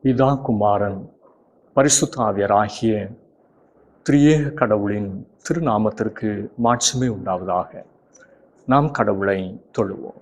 பிதா, குமாரன், பரிசுத்த ஆவியராகிய திரியேக கடவுளின் திருநாமத்திற்கு மாட்சிமை உண்டாவதாக. நாம் கடவுளை தொழுவோம்.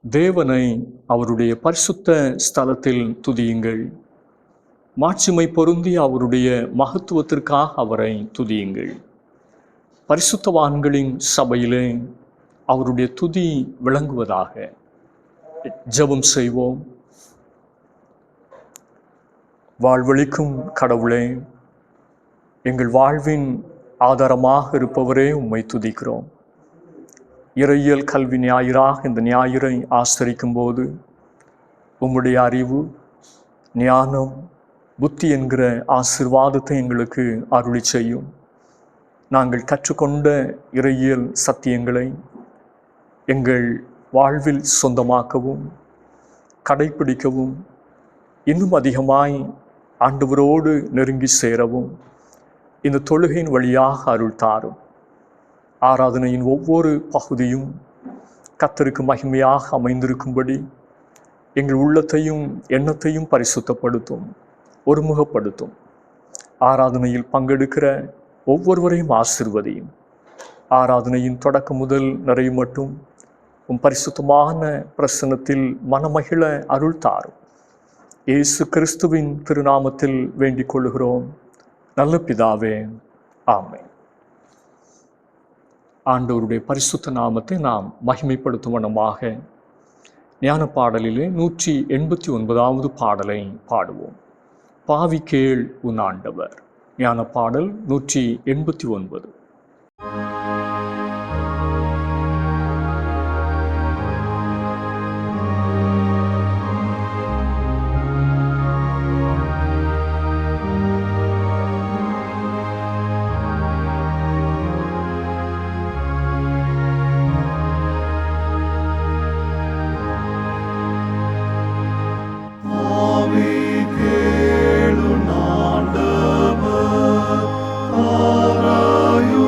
தேவனை அவருடைய பரிசுத்த ஸ்தலத்தில் துதியுங்கள். மாட்சிமை பொருந்திய அவருடைய மகத்துவத்திற்காக அவரை துதியுங்கள். பரிசுத்தவான்களின் சபையிலே அவருடைய துதி விளங்குவதாக. ஜெபம் செய்வோம். வாழ்வளிக்கும் கடவுளே, எங்கள் வாழ்வின் ஆதாரமாக இருப்பவரே, உம்மை துதிக்கிறோம். இறையியல் கல்வி ஞாயிறாக இந்த ஞாயிறை ஆசரிக்கும் போது உம்முடைய அறிவு, ஞானம், புத்தி என்கிற ஆசீர்வாதத்தை எங்களுக்கு அருளி செய்யும். நாங்கள் கற்றுக்கொண்ட இறையியல் சத்தியங்களை எங்கள் வாழ்வில் சொந்தமாக்கவும் கடைப்பிடிக்கவும் இன்னும் அதிகமாய் ஆண்டவரோடு நெருங்கி சேரவும் இந்த தொழுகையின் வழியாக அருள் தாரும். ஆராதனையின் ஒவ்வொரு பகுதியும் கர்த்தருக்கு மகிமையாக அமைந்திருக்கும்படி எங்கள் உள்ளத்தையும் எண்ணத்தையும் பரிசுத்தப்படுத்தும், ஒருமுகப்படுத்தும். ஆராதனையில் பங்கெடுக்கிற ஒவ்வொருவரையும் ஆசீர்வதியும். ஆராதனையின் தொடக்கம் முதல் நிறைவு மட்டும் உம் பரிசுத்தமான பிரசன்னத்தில் மனமகிழ அருள் தாரும். இயேசு கிறிஸ்துவின் திருநாமத்தில் வேண்டிக் கொள்கிறோம் நல்ல பிதாவே, ஆமென். ஆண்டவருடைய பரிசுத்த நாமத்தை நாம் மகிமைப்படுத்தும் வண்ணமாக ஞான பாடலிலே 189வது பாடலை பாடுவோம். பாவி கேள் உன் ஆண்டவர். ஞான பாடல் 189. Arayu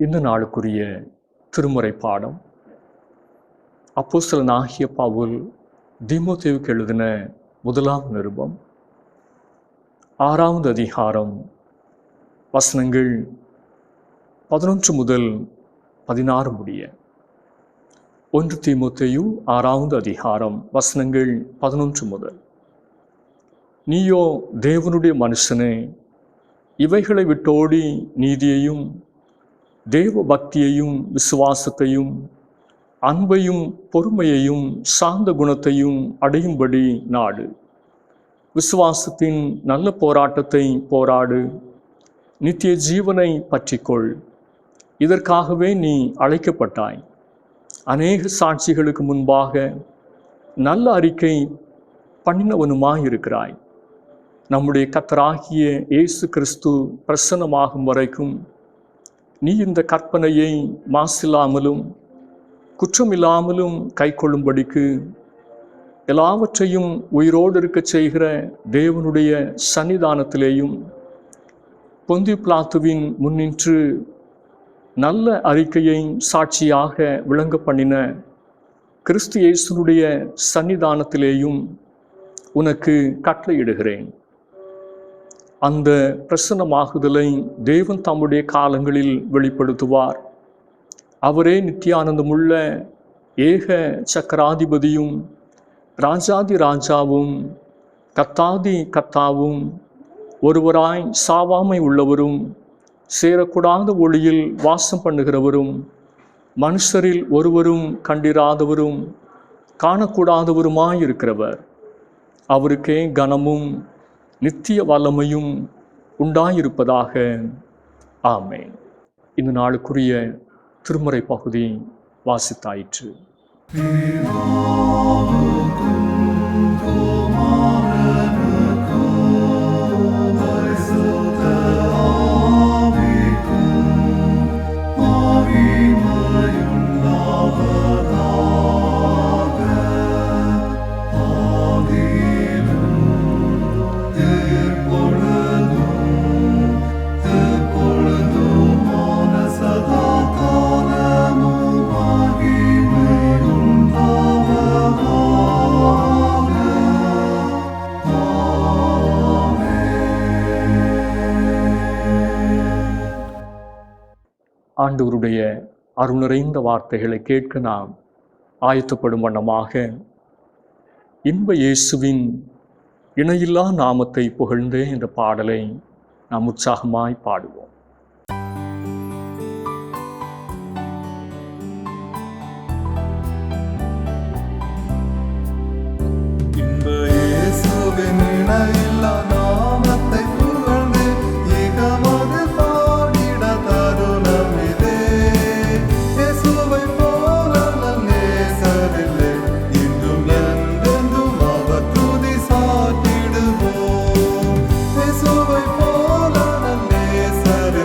இந்த நாளுக்குரிய திருமுறை பாடம் அப்போஸ்தலனாகிய பவுல் தீமோத்தேயுவுக்கு எழுதின முதலாம் நிருபம் 6வது அதிகாரம் வசனங்கள் 11 முதல் 16 முடிய. 1 தீமோத்தேயு 6வது அதிகாரம் வசனங்கள் 11 முதல். நீயோ தேவனுடைய மனுஷனே, இவைகளை விட்டோடி நீதியையும் தேவ பக்தியையும் விசுவாசத்தையும் அன்பையும் பொறுமையையும் சாந்த குணத்தையும் அடையும்படி நாடு. விசுவாசத்தின் நல்ல போராட்டத்தை போராடு, நித்திய ஜீவனை பற்றிக்கொள். இதற்காகவே நீ அழைக்கப்பட்டாய். அநேக சாட்சிகளுக்கு முன்பாக நல்ல அறிக்கை பண்ணினவனுமாயிருக்கிறாய். நம்முடைய கர்த்தராகிய இயேசு கிறிஸ்து பிரசன்னமாகும் வரைக்கும் நீ இந்த கற்பனையை மாசில்லாமலும் குற்றமில்லாமலும் கைக்கொள்ளும்படிக்கு எல்லாவற்றையும் உயிரோடு இருக்க செய்கிற தேவனுடைய சன்னிதானத்திலேயும் பொந்தியு பிலாத்துவின் முன்னின்று நல்ல அறிக்கையை சாட்சியாக விளங்க பண்ணின கிறிஸ்து இயேசுனுடைய சன்னிதானத்திலேயும் உனக்கு கட்டளையிடுகிறேன். அந்த பிரசன்னமாகுதலை தேவன் தம்முடைய காலங்களில் வெளிப்படுத்துவார். அவரே நித்தியானந்தமுள்ள ஏக சக்கராதிபதியும் ராஜாதி ராஜாவும் கர்த்தாதி கர்த்தாவும் ஒருவராய் சாவாமை உள்ளவரும் சேரக்கூடாத ஒளியில் வாசம் பண்ணுகிறவரும் மனுஷரில் ஒருவரும் கண்டிராதவரும் காணக்கூடாதவருமாயிருக்கிறவர். அவருக்கே கனமும் நித்திய வல்லமையும் உண்டாயிருப்பதாக. ஆமென். இந்த நாளுக்குரிய திருமுறை பகுதி வாசித்தாயிற்று. ஆண்டவருடைய அருள் நிறைந்த வார்த்தைகளை கேட்க நாம் ஆயத்தப்படும் வண்ணமாக இன்ப இயேசுவின் இணையில்லா நாமத்தை புகழ்ந்தே என்ற பாடலை நாம் உற்சாகமாய் பாடுவோம். Yes,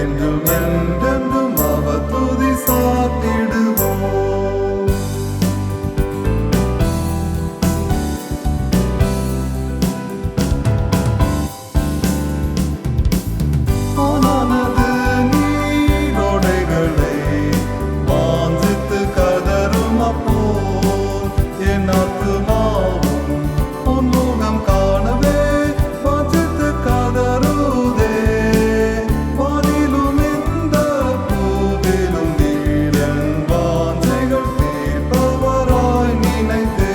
என்றும் என்றென்றும் அவர் துதி சாத்திடுவோம். ஆனது நீரோடைகளை வாஞ்சித்து கதரும் அப்போல் என் ஆத்துமாவும் உன்முகம் காணவே வாஞ்சித்து கதறுதே. வானிலும் இந்த பூவிலும் நீரன் வாஞ்சைகள் தீர்ப்பவராய் நினைத்தே.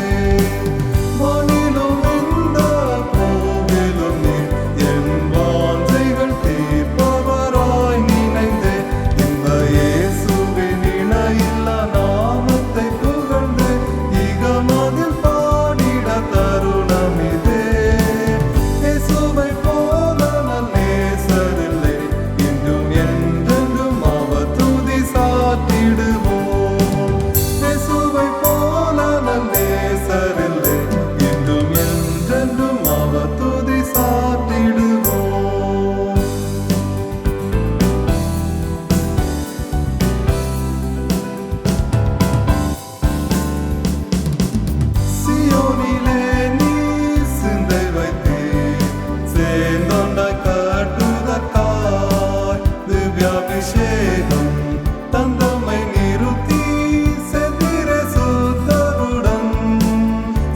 வானிலும் இந்த பூவிலும் நீர் என் வாஞ்சைகள் தீர்ப்பவராய் நினைந்தே. இந்த இயேசுவின் இணையில்லா நாமத்தை புகழ்ந்து இகமதில் பாடிட தருணம் இதே. இயேசுவை போல நல்லேசரில்லை, இன்றும் என்றென்றும் அவர் துதி சாத்திடுவோம். இயேசுவை போல நல்லேசரில்லை, இன்றும் என்றென்றும் அவர் துதி சாத்திடுவோம். சியோனிலே நீ சிந்தை வைத்தீர், சேர்ந்தொண்டாய் கட்டுதற்காய் திவ்யாபிஷேகம் தந்தமை நிறுத்தி செந்திரே சுத்தருடன்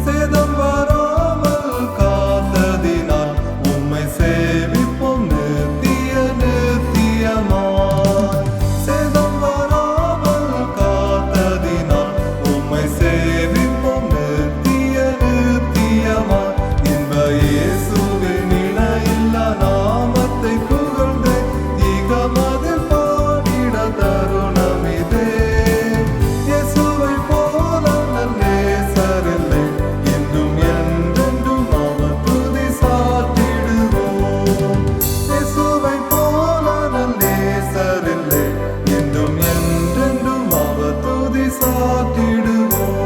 சேதம் வராமல் காத்ததினால் உம்மை சேவிப்போம் நித்திய நித்தியமாய். சேதம் வராமல் காத்ததினால் உம்மை சேவிப்போம் நித்திய நித்தியமாய். இன்ப இயேசுவின் இணையில்லா நாமத்தை புகழ்ந்து இகமதில் பாடிட தருணம் இதே. இயேசுவை போல நல்லேசரில்லை, இன்றும் என்றென்றும் அவர் துதி சாத்திடுவோம். இயேசுவை போல நல்லேசரில்லை, இன்றும் என்றென்றும் அவர் துதி சாத்திடுவோம்.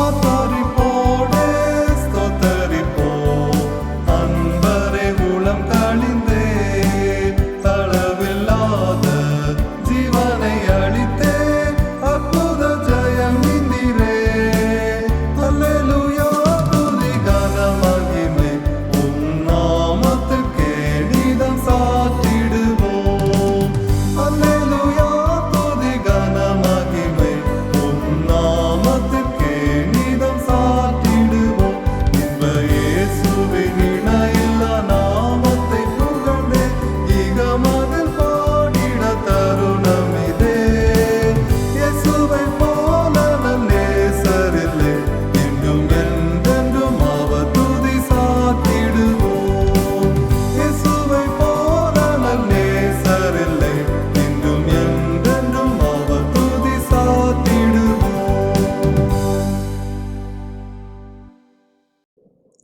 ஆர்ப்பரிப்போடே ஸ்தோத்தரிப்போம், அன்பரே உளம் கழிந்தே. அளவில்லாத ஜீவனை அளித்தே, அற்புத ஜெயம் நீரே. அல்லேலூயா துதி கன மகிமை உம் நாமத்துக்கே நீதம் சாத்திடுவோம். அல்லேலூயா துதி கன மகிமை உம் நாமத்துக்கே நீதம் சாத்திடுவோம். இன்ப இயேசுவின் இணையில்லா நாமத்தை புகழ்ந்து இகமதில் பாடிட தருணம் இதே. இயேசுவை போல நல்லேசரில்லை, இன்றும் என்றென்றும் அவர் துதி சாத்திடுவோம். இயேசுவை போல நல்லேசரில்லை, இன்றும் என்றென்றும் அவர் துதி சாத்திடுவோம்.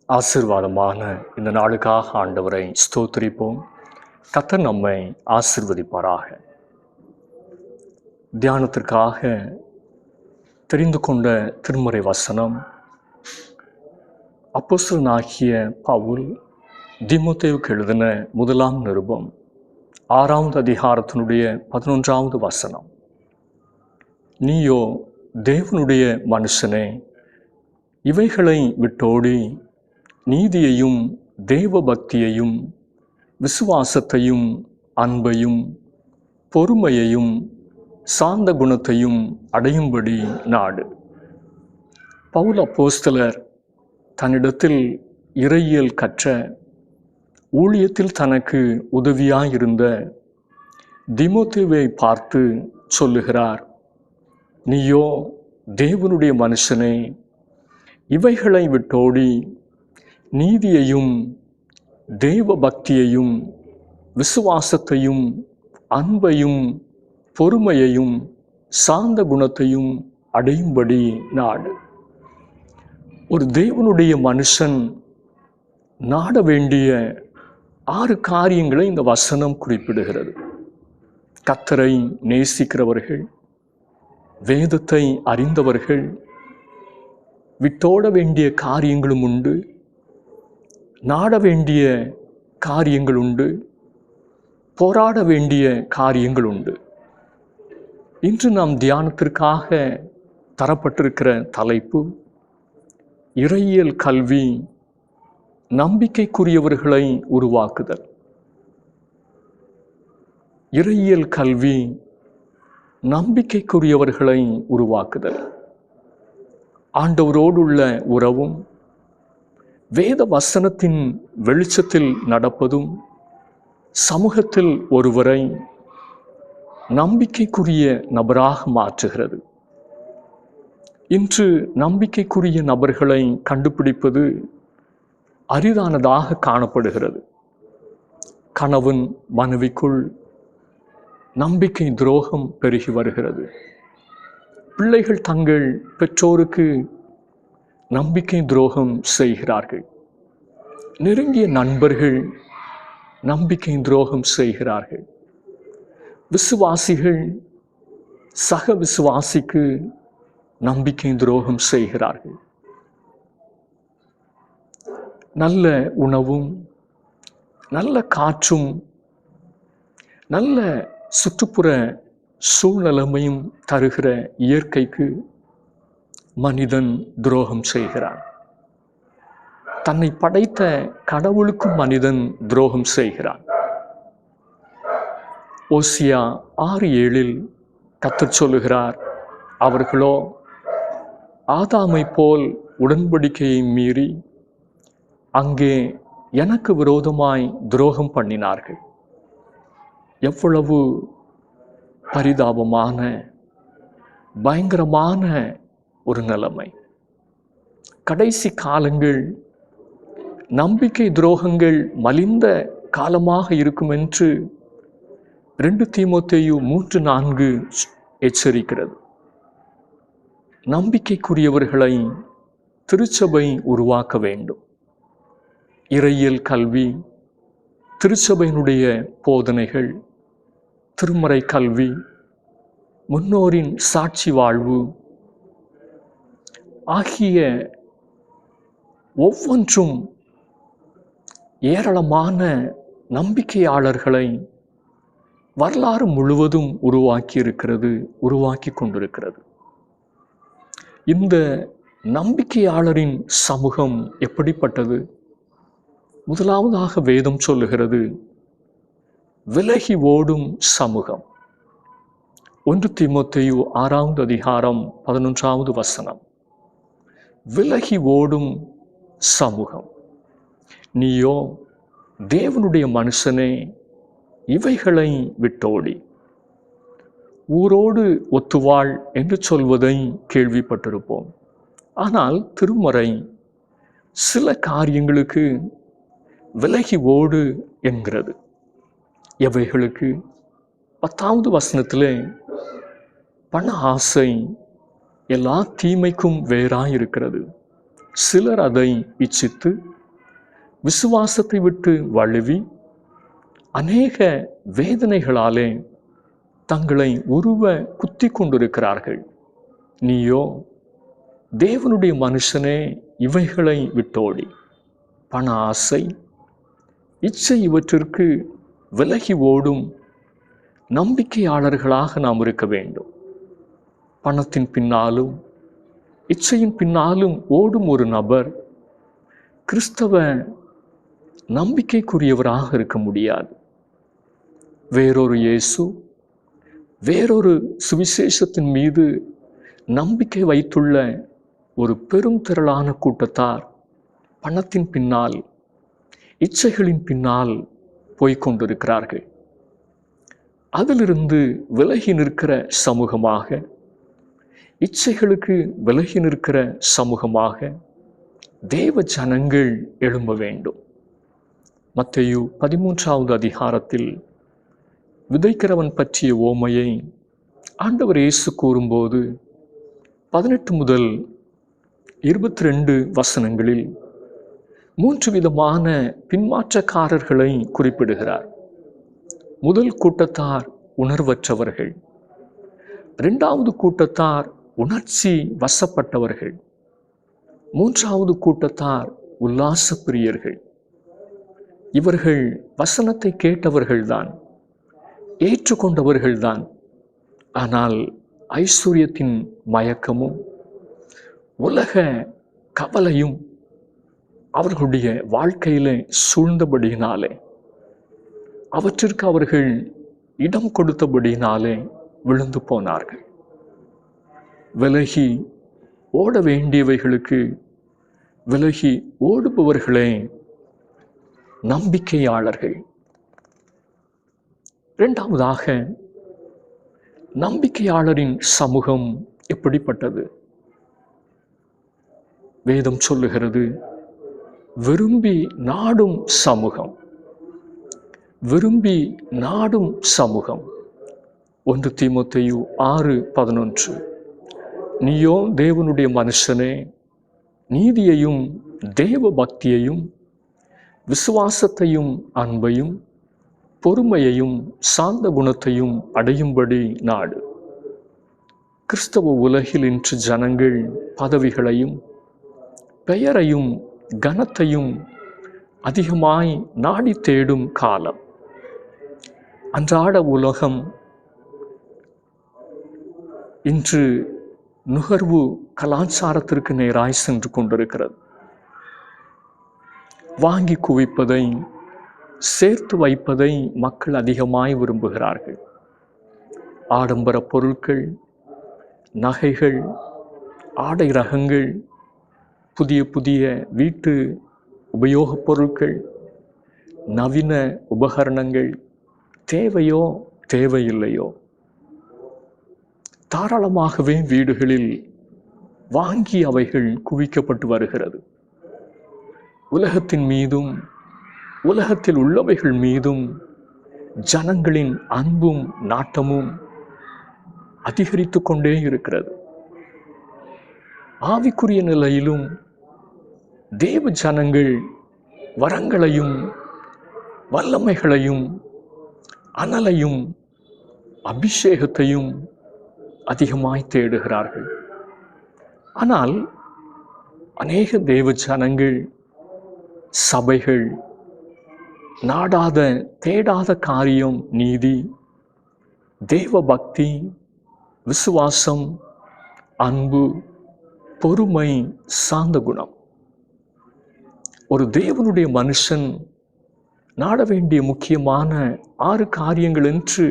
ஆசீர்வாதமான இந்த நாளுக்காக ஆண்டவரை ஸ்தோத்திரிப்போம். கர்த்தர் நம்மை ஆசீர்வதிப்பாராக. தியானத்திற்காக தெரிந்து கொண்ட திருமறை வசனம் அப்போஸ்தலனாகிய பவுல் தீமோத்தேயுவுக்கு எழுதின முதலாம் நிருபம் 6வது அதிகாரத்தினுடைய 11வது வசனம். நீயோ தேவனுடைய மனுஷனே, இவைகளை விட்டோடி நீதியையும் தேவ பக்தியையும் விசுவாசத்தையும் அன்பையும் பொறுமையையும் சாந்த குணத்தையும் அடையும்படி நாடு. பவுல் அப்போஸ்தலர் தன்னிடத்தில் இறையியல் கற்ற, ஊழியத்தில் தனக்கு உதவியாயிருந்த தீமோத்தேயுவை பார்த்து சொல்லுகிறார், நீயோ தேவனுடைய மனுஷனே, இவைகளை விட்டோடி நீதியையும் தேவ பக்தியையும் விசுவாசத்தையும் அன்பையும் பொறுமையையும் சாந்த குணத்தையும் அடையும்படி நாடு. ஒரு தேவனுடைய மனுஷன் நாட வேண்டிய 6 காரியங்களை இந்த வசனம் குறிப்பிடுகிறது. கர்த்தரை நேசிக்கிறவர்கள், வேதத்தை அறிந்தவர்கள், விட்டோட வேண்டிய காரியங்களும் உண்டு, நாட வேண்டிய காரியங்கள் உண்டு, போராட வேண்டிய காரியங்கள் உண்டு. இன்று நாம் தியானத்திற்காக தரப்பட்டிருக்கிற தலைப்பு இறையியல் கல்வி நம்பிக்கைக்குரியவர்களை உருவாக்குதல். இறையியல் கல்வி நம்பிக்கைக்குரியவர்களை உருவாக்குதல். ஆண்டவரோடு உள்ள உறவும் வேத வசனத்தின் வெளிச்சத்தில் நடப்பதும் சமூகத்தில் ஒருவரை நம்பிக்கைக்குரிய நபராக மாற்றுகிறது. இன்று நம்பிக்கைக்குரிய நபர்களை கண்டுபிடிப்பது அரிதானதாக காணப்படுகிறது. கணவன் மனைவிக்குள் நம்பிக்கை துரோகம் பெருகி வருகிறது. பிள்ளைகள் தங்கள் பெற்றோருக்கு நம்பிக்கை துரோகம் செய்கிறார்கள். நெருங்கிய நண்பர்கள் நம்பிக்கை துரோகம் செய்கிறார்கள். விசுவாசிகள் சக விசுவாசிக்கு நம்பிக்கை துரோகம் செய்கிறார்கள். நல்ல உணவும் நல்ல காற்றும் நல்ல சுற்றுப்புற சூழ்நிலைமையும் தருகிற இயற்கைக்கு மனிதன் துரோகம் செய்கிறான். தன்னை படைத்த கடவுளுக்கும் மனிதன் துரோகம் செய்கிறான். ஓசியா 6:7 கர்த்தர் சொல்லுகிறார், அவர்களோ ஆதாமை போல் உடன்படிக்கையை மீறி அங்கே எனக்கு விரோதமாய் துரோகம் பண்ணினார்கள். எவ்வளவு பரிதாபமான பயங்கரமான ஒரு நிலைமை. கடைசி காலங்கள் நம்பிக்கை துரோகங்கள் மலிந்த காலமாக இருக்கும் என்று 2 தீமோத்தேயு 3:4 எச்சரிக்கிறது. நம்பிக்கைக்குரியவர்களை திருச்சபை உருவாக்க வேண்டும். இறையியல் கல்வி, திருச்சபையினுடைய போதனைகள், திருமறை கல்வி, முன்னோரின் சாட்சி வாழ்வு ஆகிய ஒவ்வொன்றும் ஏராளமான நம்பிக்கையாளர்களை வரலாறு முழுவதும் உருவாக்கி கொண்டிருக்கிறது. இந்த நம்பிக்கையாளரின் சமூகம் எப்படிப்பட்டது? முதலாவதாக வேதம் சொல்லுகிறது, விலகி ஓடும் சமூகம். 1 தீமோத்தேயு 6:11 விலகி ஓடும் சமூகம். நீயோ தேவனுடைய மனுஷனே, இவைகளை விட்டோடி. ஊரோடு ஒத்துவாள் என்று சொல்வதை கேள்விப்பட்டிருப்போம். ஆனால் திருமறை சில காரியங்களுக்கு விலகி ஓடு என்கிறது. எவைகளுக்கு? 10வது வசனத்திலே பண ஆசை எல்லா தீமைக்கும் வேறாயிருக்கிறது. சிலர் அதை இச்சித்து விசுவாசத்தை விட்டு வழுவி அநேக வேதனைகளாலே தங்களை உருவ குத்தி கொண்டிருக்கிறார்கள். நீயோ தேவனுடைய மனுஷனே, இவைகளை விட்டோடி. பண ஆசை, இச்சை இவற்றிற்கு விலகி ஓடும் நம்பிக்கையாளர்களாக நாம் இருக்க வேண்டும். பணத்தின் பின்னாலும் இச்சையின் பின்னாலும் ஓடும் ஒரு நபர் கிறிஸ்தவ நம்பிக்கைக்குரியவராக இருக்க முடியாது. வேறொரு இயேசு, வேறொரு சுவிசேஷத்தின் மீது நம்பிக்கை வைத்துள்ள ஒரு பெரும் திரளான கூட்டத்தார் பணத்தின் பின்னால், இச்சைகளின் பின்னால் போய்கொண்டிருக்கிறார்கள். அதிலிருந்து விலகி நிற்கிற சமூகமாக, இச்சைகளுக்கு விலகி நிற்கிற சமூகமாக தேவ ஜனங்கள் எழும்ப வேண்டும். மத்தேயு 13வது அதிகாரத்தில் விதைக்கிறவன் பற்றிய ஓமையை ஆண்டவர் இயேசு கூறும்போது 18 முதல் 22 வசனங்களில் 3 விதமான பின்மாற்றக்காரர்களை குறிப்பிடுகிறார். முதல் கூட்டத்தார் உணர்வற்றவர்கள், 2வது கூட்டத்தார் உணர்ச்சி வசப்பட்டவர்கள், மூன்றாவது கூட்டத்தார் உல்லாச பிரியர்கள். இவர்கள் வசனத்தை கேட்டவர்கள்தான், ஏற்றுக்கொண்டவர்கள்தான். ஆனால் ஐஸ்வர்யத்தின் மயக்கமும் உலக கவலையும் அவர்களுடைய வாழ்க்கையில சூழ்ந்தபடியினாலே, அவற்றிற்கு அவர்கள் இடம் கொடுத்தபடியினாலே விழுந்து போனார்கள். விலகி ஓட வேண்டியவைகளுக்கு விலகி ஓடுபவர்களே நம்பிக்கையாளர்கள். இரண்டாவதாக, நம்பிக்கையாளரின் சமூகம் எப்படிப்பட்டது? வேதம் சொல்லுகிறது, விரும்பி நாடும் சமூகம். விரும்பி நாடும் சமூகம். 1 தீமோத்தேயு 6:11. நீயோ தேவனுடைய மனுஷனே, நீதியையும் தேவ பக்தியையும் விசுவாசத்தையும் அன்பையும் பொறுமையையும் சாந்த குணத்தையும் அடையும்படி நாடு. கிறிஸ்தவ உலகில் இன்று ஜனங்கள் பதவிகளையும் பெயரையும் கனத்தையும் அதிகமாய் நாடி தேடும் காலம். அன்றாட உலகம் இன்று நுகர்வு கலாச்சாரத்திற்கு நேராய் சென்று கொண்டிருக்கிறது. வாங்கி குவிப்பதை, சேர்த்து வைப்பதை மக்கள் அதிகமாய் விரும்புகிறார்கள். ஆடம்பர பொருட்கள், நகைகள், ஆடை ரகங்கள், புதிய புதிய வீட்டு உபயோகப் பொருட்கள், நவீன உபகரணங்கள் தேவையோ தேவையில்லையோ தாராளமாகவே வீடுகளில் வாங்கி அவைகள் குவிக்கப்பட்டு வருகிறது. உலகத்தின் மீதும் உலகத்தில் உள்ளவைகள் மீதும் ஜனங்களின் அன்பும் நாட்டமும் அதிகரித்து கொண்டே இருக்கிறது. ஆவிக்குரிய நிலையிலும் தேவ ஜனங்கள் வரங்களையும் வல்லமைகளையும் அனலையும் அபிஷேகத்தையும் அதிகமாய் தேடுகிறார்கள். ஆனால் அநேக தேவ ஜனங்கள், சபைகள் நாடாத தேடாத காரியம் நீதி, தேவ பக்தி, விசுவாசம், அன்பு, பொறுமை, சாந்த குணம். ஒரு தேவனுடைய மனுஷன் நாட வேண்டிய முக்கியமான 6 காரியங்கள் என்று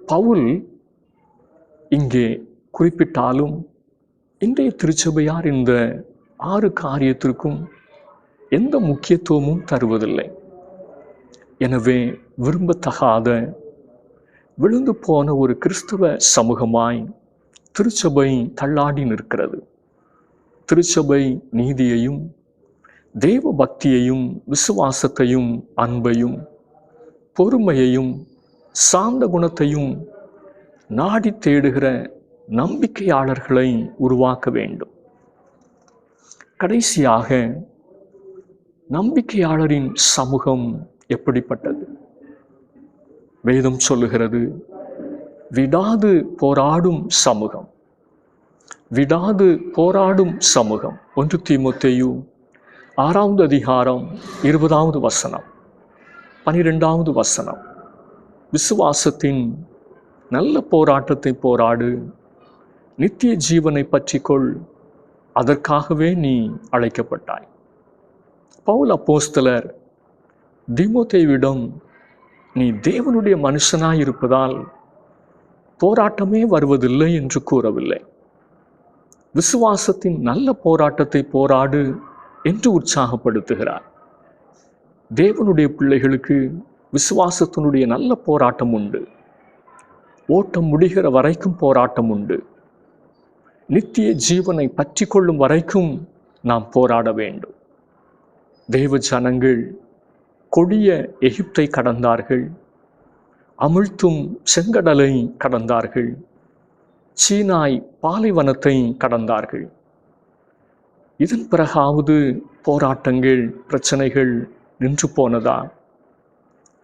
பவுல் இங்கே குறிப்பிட்டாலும், இன்றைய திருச்சபையார் இந்த 6 காரியத்திற்கும் எந்த முக்கியத்துவமும் தருவதில்லை. எனவே விரும்பத்தகாத விழுந்து போன ஒரு கிறிஸ்தவ சமூகமாய் திருச்சபை தள்ளாடி நிற்கிறது. திருச்சபை நீதியையும் தேவ பக்தியையும் விசுவாசத்தையும் அன்பையும் பொறுமையையும் சாந்த குணத்தையும் நாடி தேடுகிற நம்பிக்கையாளர்களை உருவாக்க வேண்டும். கடைசியாக, நம்பிக்கையாளரின் சமூகம் எப்படிப்பட்டது? வேதம் சொல்லுகிறது, விடாது போராடும் சமூகம். விடாது போராடும் சமூகம். 1 தீமோத்தேயு 6:20, 12. விசுவாசத்தின் நல்ல போராட்டத்தை போராடு, நித்திய ஜீவனை பற்றிக்கொள், அதற்காகவே நீ அழைக்கப்பட்டாய். பவுல் அப்போஸ்தலர் தீமோத்தேயுவிடம், நீ தேவனுடைய மனுஷனாயிருப்பதால் போராட்டமே வருவதில்லை என்று கூறவில்லை. விசுவாசத்தின் நல்ல போராட்டத்தை போராடு என்று உற்சாகப்படுத்துகிறார். தேவனுடைய பிள்ளைகளுக்கு விசுவாசத்தினுடைய நல்ல போராட்டம் உண்டு. ஓட்டம் முடிகிற வரைக்கும் போராட்டம் உண்டு. நித்திய ஜீவனை பற்றி கொள்ளும் வரைக்கும் நாம் போராட வேண்டும். தேவ ஜனங்கள் கொடிய எகிப்தை கடந்தார்கள், அமிழ்த்தும் செங்கடலை கடந்தார்கள், சீனாய் பாலைவனத்தை கடந்தார்கள். இதன் பிறகாவது போராட்டங்கள், பிரச்சனைகள் நின்று போனதா?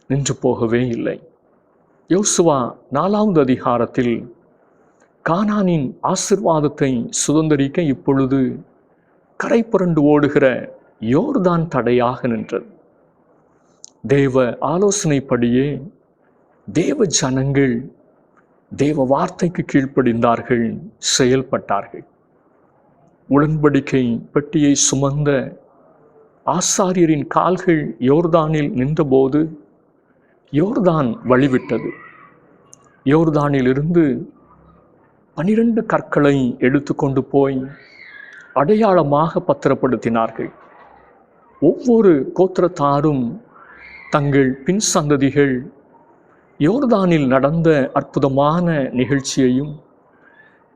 நின்று போகவே இல்லை. யோசுவா 4வது அதிகாரத்தில் கானானின் ஆசீர்வாதத்தை சுதந்தரிக்க இப்பொழுது கரை புரண்டு ஓடுகிற யோர்தான் தடையாக நின்றது. தேவ ஆலோசனைப்படியே தேவ ஜனங்கள் தேவ வார்த்தைக்கு கீழ்ப்படிந்தார்கள், செயல்பட்டார்கள். உடன்படிக்கை பெட்டியை சுமந்த ஆசாரியரின் கால்கள் யோர்தானில் நின்றபோது யோர்தான் வழிவிட்டது. யோர்தானிலிருந்து 12 கற்களை எடுத்துக்கொண்டு போய் அடையாளமாக பத்திரப்படுத்தினார்கள். ஒவ்வொரு கோத்திரத்தாரும் தங்கள் பின் சந்ததிகள் யோர்தானில் நடந்த அற்புதமான நிகழ்ச்சியையும்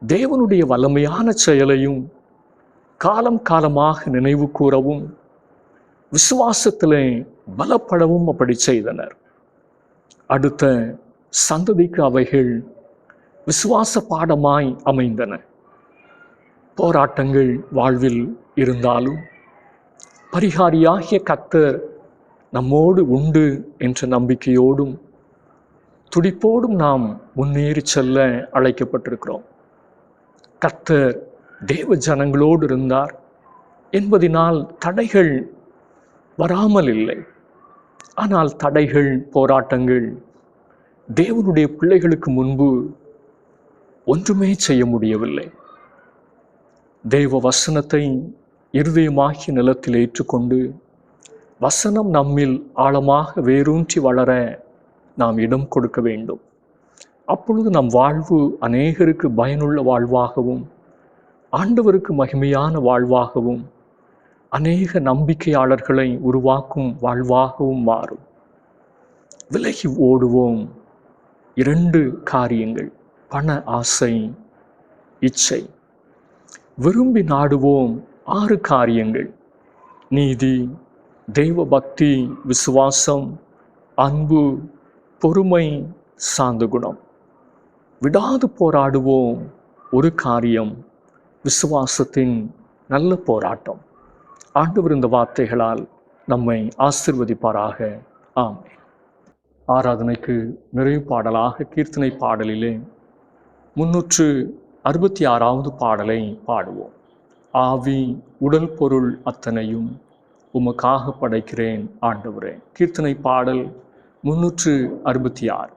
தேவனுடைய வல்லமையான செயலையும் காலம் காலமாக நினைவு கூறவும் விசுவாசத்திலே பலப்படவும் அப்படி செய்தனர். அடுத்த சந்ததிக்கு அவைகள் விசுவாச பாடமாய் அமைந்தன. போராட்டங்கள் வாழ்வில் இருந்தாலும் பரிகாரியாகிய கர்த்தர் நம்மோடு உண்டு என்ற நம்பிக்கையோடும் துடிப்போடும் நாம் முன்னேறி செல்ல அழைக்கப்பட்டிருக்கிறோம். கர்த்தர் தேவ ஜனங்களோடு இருந்தார் என்பதினால் தடைகள் வராமல் இல்லை. ஆனால் தடைகள், போராட்டங்கள் தேவனுடைய பிள்ளைகளுக்கு முன்பு ஒன்றுமே செய்ய முடியவில்லை. தேவ வசனத்தை இருதயமாகிய நிலத்தில் ஏற்றுக்கொண்டு வசனம் நம்மில் ஆழமாக வேரூன்றி வளர நாம் இடம் கொடுக்க வேண்டும். அப்பொழுது நம் வாழ்வு அநேகருக்கு பயனுள்ள வாழ்வாகவும் ஆண்டவருக்கு மகிமையான வாழ்வாகவும் அநேக நம்பிக்கையாளர்களை உருவாக்கும் வாழ்வாகவும் மாறும். விலகி ஓடுவோம் 2 காரியங்கள்: பண ஆசை, இச்சை. விரும்பி நாடுவோம் 6 காரியங்கள்: நீதி, தெய்வ பக்தி, விசுவாசம், அன்பு, பொறுமை, சாந்த குணம். விடாது போராடுவோம் 1 காரியம்: விசுவாசத்தின் நல்ல போராட்டம். ஆண்டவர் இந்த வார்த்தைகளால் நம்மை ஆசீர்வதிப்பாராக. ஆமென். ஆராதனைக்கு நிறைவு பாடலாக கீர்த்தனை பாடலிலே 366வது பாடலை பாடுவோம். ஆவி உடல் பொருள் அத்தனையும் உமக்காக படைக்கிறேன் ஆண்டவரே. கீர்த்தனை பாடல் 366.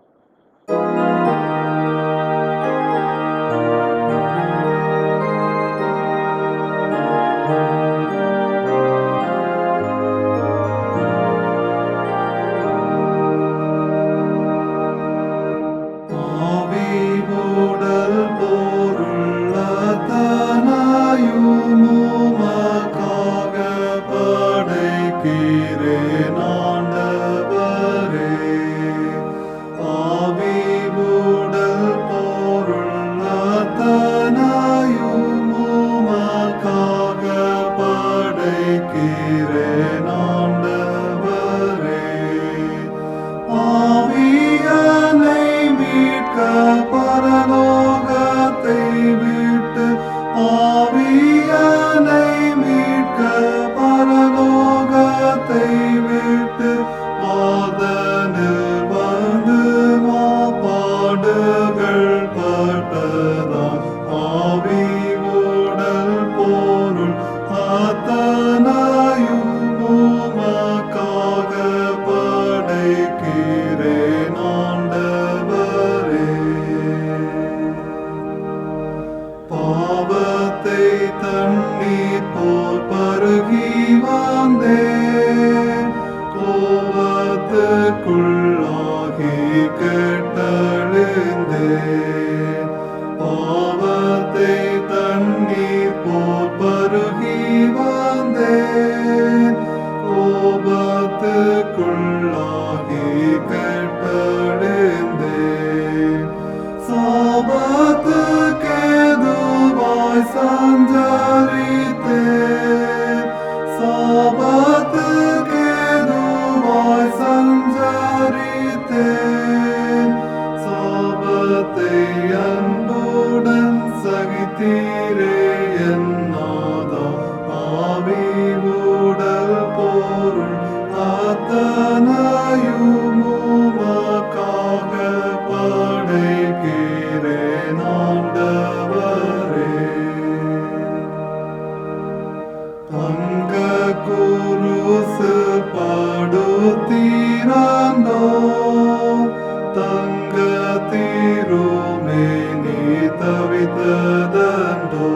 பாடந்தோ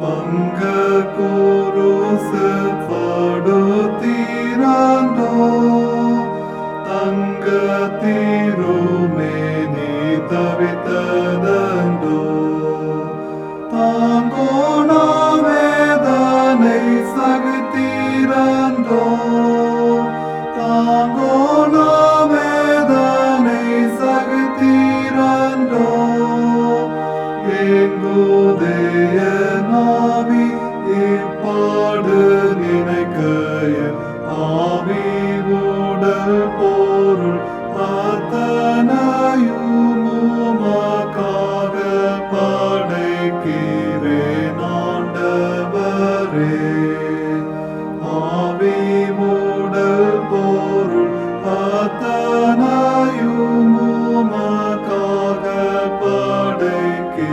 பங்க குருசு படுத்திரந்தோ தங்க திருமேனி தவித்ததந்தோ தாங்கோண வேதனை சகித்திரந்தோ தாங்கோண வேதனை சகித்திரந்தோ எங்குதேய நாவி இப்பாடு நினைக்கைய ஆவி உடல் பொருள் அத்தனையும் உமக்காக படைக்கிறேன் ஆண்டவரே. ஆவி உடல் பொருள் அத்தனையும் உமக்காக படைக்கிறேன்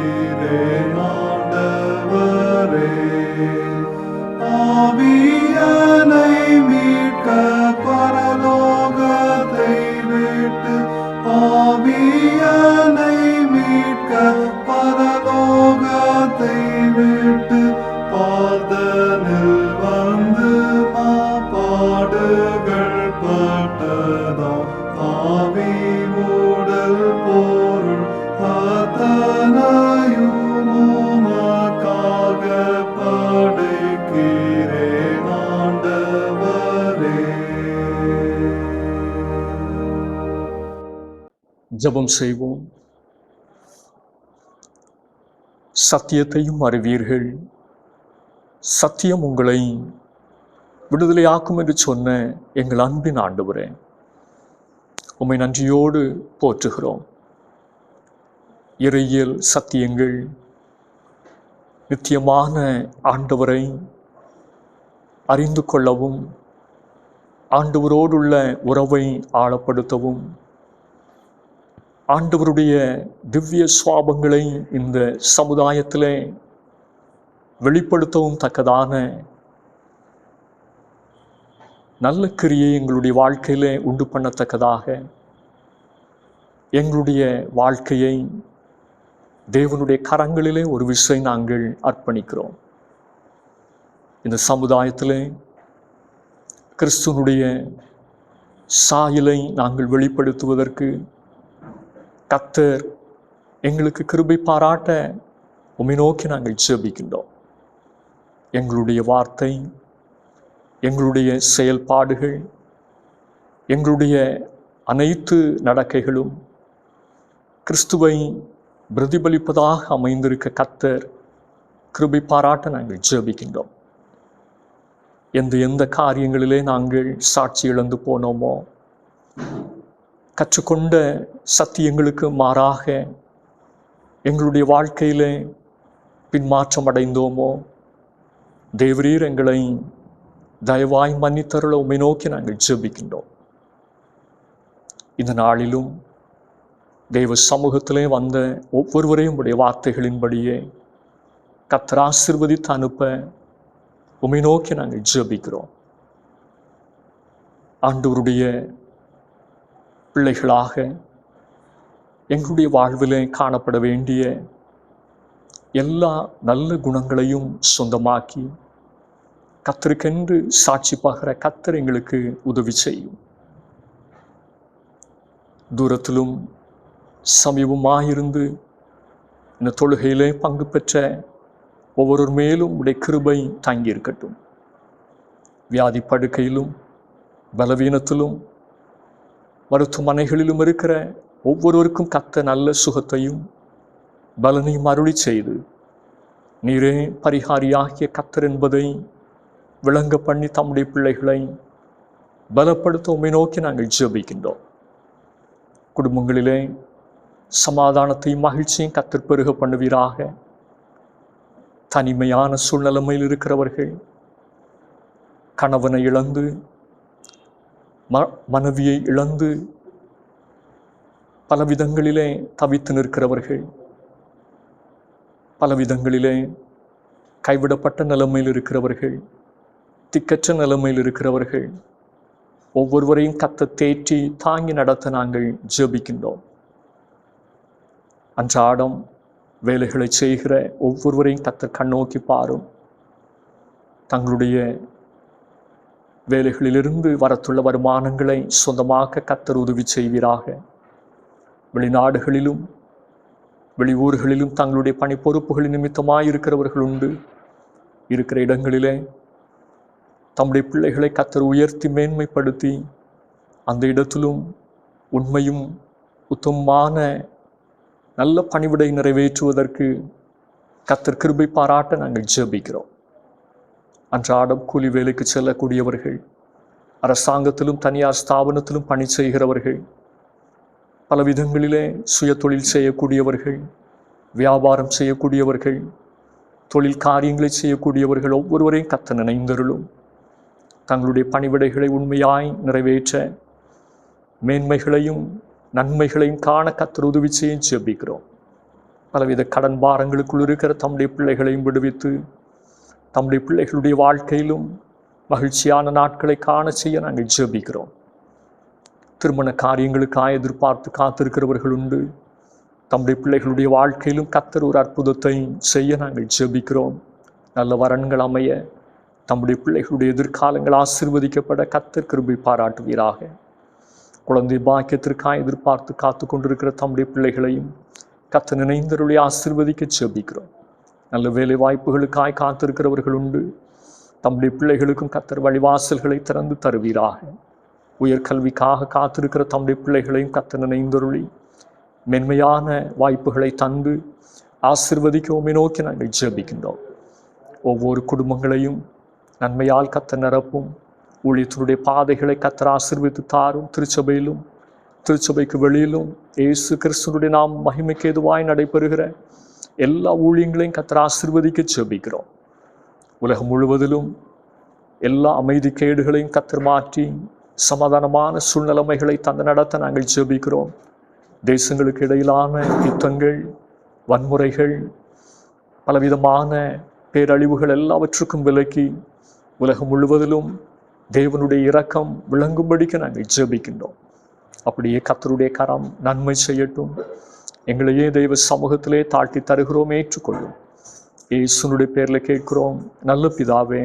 ஆண்டவரே. ஆவியனை மீட்க பரலோகத்தை விட்டு ஆவியனை மீட்க பரலோகத்தை விட்டு பாதனில் வந்து பாடுகள் பட்டதாம் ஆவி உடல் பொருள் அத்தனையும் உமக்காக படைக்கிறேன் ஆண்டவரே. ஜெபம் செய்வோம். சத்தியத்தையும் அறிவீர்கள், சத்தியம் உங்களை விடுதலையாக்கும் என்று சொன்ன எங்கள் அன்பின் ஆண்டவரே, உம்மை நன்றியோடு போற்றுகிறோம். இறையியல் சத்தியங்கள் நித்தியமான ஆண்டவரை அறிந்து கொள்ளவும், ஆண்டவரோடுள்ள உறவை ஆழப்படுத்தவும், ஆண்டவருடைய திவ்ய சுவாபங்களை இந்த சமுதாயத்திலே வெளிப்படுத்தவும் தக்கதான நல்ல கிரியை எங்களுடைய வாழ்க்கையிலே உண்டு பண்ணத்தக்கதாக எங்களுடைய வாழ்க்கையை தேவனுடைய கரங்களிலே ஒரு விசை நாங்கள் அர்ப்பணிக்கிறோம். இந்த சமுதாயத்திலே கிறிஸ்துவனுடைய சாயலை நாங்கள் வெளிப்படுத்துவதற்கு கர்த்தர் எங்களுக்கு கிருபை பாராட்ட உம்மை நோக்கி நாங்கள் ஜெபிக்கின்றோம். எங்களுடைய வார்த்தை, எங்களுடைய செயல்பாடுகள், எங்களுடைய அனைத்து நடக்கைகளும் கிறிஸ்துவை பிரதிபலிப்பதாக அமைந்திருக்க கர்த்தர் கிருபை பாராட்ட நாங்கள் ஜெபிக்கின்றோம். எந்த காரியங்களிலே நாங்கள் சாட்சி இழந்து போனோமோ, கற்றுக்கொண்ட சத்தியங்களுக்கு மாறாக எங்களுடைய வாழ்க்கையிலே பின்மாற்றம் அடைந்தோமோ, தேவரீர் எங்களை தயவாய் மன்னித்தருள உம்மை நோக்கி நாங்கள் ஜெபிக்கின்றோம். இந்த நாளிலும் தேவ சமூகத்திலே வந்த ஒவ்வொருவரையும் உடைய வார்த்தைகளின்படியே கர்த்தர் ஆசீர்வதித்து அனுப்ப உம்மை நோக்கி நாங்கள் ஜெபிக்கிறோம். ஆண்டவருடைய பிள்ளைகளாக எங்களுடைய வாழ்விலே காணப்பட வேண்டிய எல்லா நல்ல குணங்களையும் சொந்தமாக்கி கர்த்தருக்கென்று சாட்சி பகர கர்த்தர் எங்களுக்கு உதவி செய்யும். தூரத்திலும் சமீபமாயிருந்து இந்த தொழுகையிலே பங்கு பெற்ற ஒவ்வொரு மேலும் உடைய கிருபை தங்கியிருக்கட்டும். வியாதி படுக்கையிலும் பலவீனத்திலும் மருத்துவமனைகளிலும் இருக்கிற ஒவ்வொருவருக்கும் கர்த்தர் நல்ல சுகத்தையும் பலனையும் அருளி செய்து நீரே பரிகாரியாகிய கர்த்தர் என்பதை விளங்க பண்ணி தம்முடைய பிள்ளைகளை பலப்படுத்த உம்மை நோக்கி நாங்கள் ஜெபிக்கின்றோம். குடும்பங்களிலே சமாதானத்தையும் மகிழ்ச்சியும் கர்த்தர் பெருக பண்ணுவீராக. தனிமையான சூழ்நிலைமையில் இருக்கிறவர்கள், கணவனை இழந்து மனைவியை இழந்து பலவிதங்களிலே தவித்து நிற்கிறவர்கள், பலவிதங்களிலே கைவிடப்பட்ட நிலைமையில் இருக்கிறவர்கள், திக்கற்ற நிலைமையில் இருக்கிறவர்கள் ஒவ்வொருவரையும் கர்த்தர் தேற்றி தாங்கி நடத்த நாங்கள் ஜெபிக்கின்றோம். அன்றாடம் வேலைகளை செய்கிற ஒவ்வொருவரையும் கர்த்தர் கண்ணோக்கி பாரும். தங்களுடைய வேலைகளிலிருந்து வரத்துள்ள வருமானங்களை சொந்தமாக்க கர்த்தர் உதவி செய்வீராக. வெளிநாடுகளிலும் வெளியூர்களிலும் தங்களுடைய பணி பொறுப்புகளின் நிமித்தமாயிருக்கிறவர்கள் உண்டு. இருக்கிற இடங்களிலே தம்முடைய பிள்ளைகளை கர்த்தர் உயர்த்தி மேன்மைப்படுத்தி அந்த இடத்திலும் உண்மையும் உத்தமமான நல்ல பணிவிடை நிறைவேற்றுவதற்கு கர்த்தர் கிருபை பாராட்ட நாங்கள் ஜெபிக்கிறோம். அன்றாடம் கூலி வேலைக்கு செல்லக்கூடியவர்கள், அரசாங்கத்திலும் தனியார் ஸ்தாபனத்திலும் பணி செய்கிறவர்கள், பல விதங்களிலே சுய தொழில் செய்யக்கூடியவர்கள், வியாபாரம் செய்யக்கூடியவர்கள், தொழில் காரியங்களை செய்யக்கூடியவர்கள் ஒவ்வொருவரையும் கர்த்தர் நினைந்தருளும். தங்களுடைய பணிவிடைகளை உண்மையாய் நிறைவேற்ற மேன்மைகளையும் நன்மைகளையும் காண கர்த்தர் உதவி செய்ய ஜெபிக்கிறோம். பலவித கடன் பாரங்களுக்குள் இருக்கிற தம்முடைய பிள்ளைகளையும் விடுவித்து தம்முடைய பிள்ளைகளுடைய வாழ்க்கையிலும் மகிழ்ச்சியான நாட்களை காண செய்ய நாங்கள் ஜெபிக்கிறோம். திருமண காரியங்களுக்காக எதிர்பார்த்து காத்திருக்கிறவர்கள் உண்டு. தம்முடைய பிள்ளைகளுடைய வாழ்க்கையிலும் கர்த்தர் ஒரு அற்புதத்தை செய்ய நாங்கள் ஜெபிக்கிறோம். நல்ல வரன்கள் அமைய தம்முடைய பிள்ளைகளுடைய எதிர்காலங்கள் ஆசீர்வதிக்கப்பட கர்த்தர் கிருபை பாராட்டுவீராக. குழந்தை பாக்கியத்திற்காக எதிர்பார்த்து காத்து கொண்டிருக்கிற தம்முடைய பிள்ளைகளையும் கர்த்தர் நினைந்தருளை ஆசீர்வதிக்க ஜெபிக்கிறோம். நல்ல வேலை வாய்ப்புகளுக்காய் காத்திருக்கிறவர்கள் உண்டு. தம்முடைய பிள்ளைகளுக்கும் கர்த்தர் வழிவாசல்களை திறந்து தருவீராக. உயர்கல்விக்காக காத்திருக்கிற தம்முடைய பிள்ளைகளையும் கர்த்தர் நினைந்தருளி மென்மையான வாய்ப்புகளை தந்து ஆசீர்வதிக்க நோக்கி நாங்கள் ஜெபிக்கின்றோம். ஒவ்வொரு குடும்பங்களையும் நன்மையால் கர்த்தர் நிரப்பும். ஊழியத்தினுடைய பாதைகளை கர்த்தர் ஆசீர்வதித்து தாரும். திருச்சபையிலும் திருச்சபைக்கு வெளியிலும் இயேசு கிறிஸ்துவினுடைய நாம் மகிமைக்கு ஏதுவாய் நடைபெறுகிற எல்லா ஊழியங்களையும் கர்த்தர் ஆசீர்வதிக்க ஜெபிக்கிறோம். உலகம் முழுவதிலும் எல்லா அமைதி கேடுகளையும் கர்த்தர் மாற்றி சமாதானமான சூழ்நிலைமைகளை தந்து நடத்த நாங்கள் ஜெபிக்கிறோம். தேசங்களுக்கு இடையிலான யுத்தங்கள், வன்முறைகள், பலவிதமான பேரழிவுகள் எல்லாவற்றுக்கும் விலக்கி உலகம் முழுவதிலும் தேவனுடைய இரக்கம் விளங்கும்படிக்கு நாங்கள் ஜெபிக்கின்றோம். அப்படியே கர்த்தருடைய கரம் நன்மை செய்யட்டும். எங்களையே தெய்வ சமூகத்திலே தாழ்த்தி தருகிறோம், ஏற்றுக்கொள்ளும். இயேசுனுடைய பேரில் கேட்கிறோம் நல்ல பிதாவே.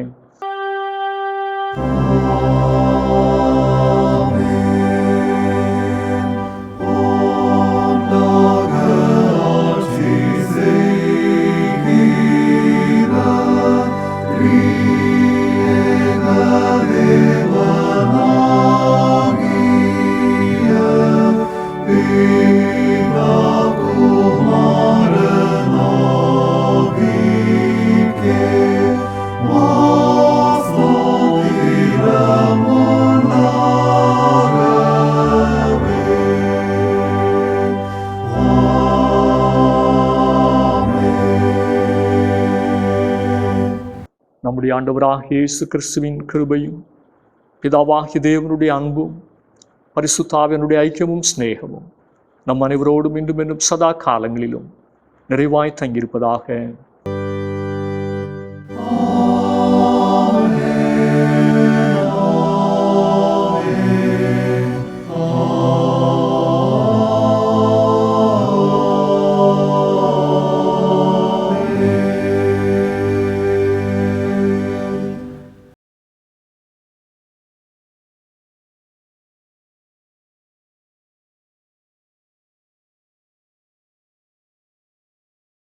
நம்முடைய ஆண்டவராகிய இயேசு கிறிஸ்துவின் கிருபையும் பிதாவாகிய தேவனுடைய அன்பும் பரிசுத்த ஆவியானுடைய ஐக்கியமும் சிநேகமும் நம் அனைவரோடும் இன்றும் என்றும் சதா காலங்களிலும் நிறைவாய் தங்கியிருப்பதாக.